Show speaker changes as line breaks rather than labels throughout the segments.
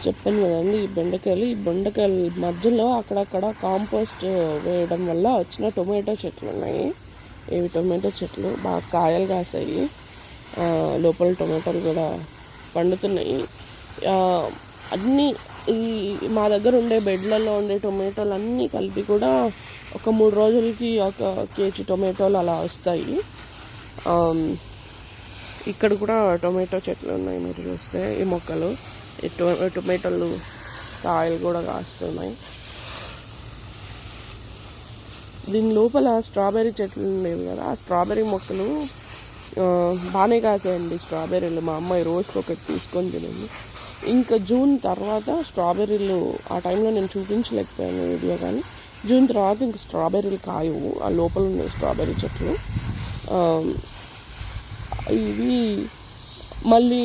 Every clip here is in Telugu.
చెప్పాను కదండి, ఈ బెండకాయల మధ్యలో అక్కడక్కడ కాంపోస్ట్ వేయడం వల్ల వచ్చిన టొమాటో చెట్లు ఉన్నాయి. ఇవి టొమాటో చెట్లు బాగా కాయలు కాసాయి, లోపల టొమాటోలు కూడా పండుతున్నాయి. అన్నీ ఈ మా దగ్గర ఉండే బెడ్లలో ఉండే టొమాటోలు అన్నీ కలిపి కూడా ఒక 3 రోజులకి 1 కేజీ టొమాటోలు అలా వస్తాయి. ఇక్కడ కూడా టొమాటో చెట్లు ఉన్నాయి, మీరు చూస్తే ఈ మొక్కలు ఈ టొమాటోలు కాయలు కూడా కాస్తున్నాయి. దీని లోపల స్ట్రాబెర్రీ చెట్లు ఉండేవి కదా, ఆ స్ట్రాబెర్రీ మొక్కలు బాగానే కాసాయండి. స్ట్రాబెర్రీలు మా అమ్మాయి రోజుకి ఒకటి తీసుకొని తినింది. ఇంకా జూన్ తర్వాత స్ట్రాబెర్రీలు, ఆ టైంలో నేను చూపించలేకపోయాను వీడియో, కానీ జూన్ తర్వాత ఇంకా స్ట్రాబెర్రీలు కాయవు, ఆ లోపల ఉన్నాయి స్ట్రాబెర్రీ చెట్లు. ఇవి మళ్ళీ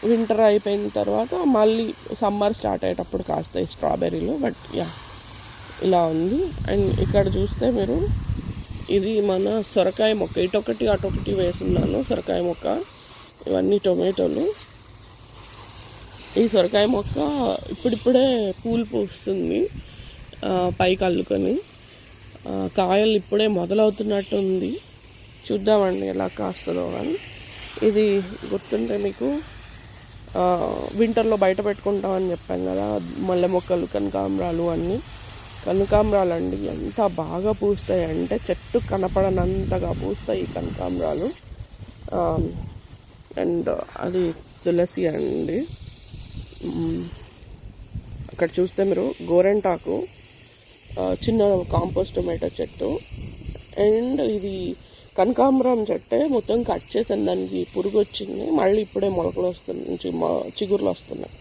వింటర్ అయిపోయిన తర్వాత మళ్ళీ సమ్మర్ స్టార్ట్ అయ్యేటప్పుడు కాస్తాయి స్ట్రాబెర్రీలు. బట్ ఇలా ఉంది. అండ్ ఇక్కడ చూస్తే మీరు, ఇది మన సొరకాయ మొక్క, ఇటొకటి అటొకటి వేసున్నాను సొరకాయ మొక్క. ఇవన్నీ టొమాటోలు. ఈ సొరకాయ మొక్క ఇప్పుడిప్పుడే పూలు పూస్తుంది, పైకి అల్లుకొని. కాయలు ఇప్పుడే మొదలవుతున్నట్టు ఉంది, చూద్దామండి ఎలా కాస్తుందో. కానీ ఇది గుర్తుంటే మీకు, వింటర్లో బయట పెట్టుకుంటామని చెప్పాను కదా, మల్లె మొక్కలు, కనకాంబరాలు అన్నీ. కనకాంబరాలు అండి ఎంత బాగా పూస్తాయి అంటే, చెట్టు కనపడనంతగా పూస్తాయి ఈ కనకాంబరాలు. అండ్ అది తులసి అండి. అక్కడ చూస్తే మీరు గోరెంటాకు, చిన్న కాంపోస్ట్ టొమాటో చెట్టు. అండ్ ఇది కనకాంబరం చెట్టే, మొత్తం కట్ చేసాను, దానికి పురుగు వచ్చింది, మళ్ళీ ఇప్పుడే మొలకలు వస్తున్నాయి, చిగుర్లు వస్తున్నాయి.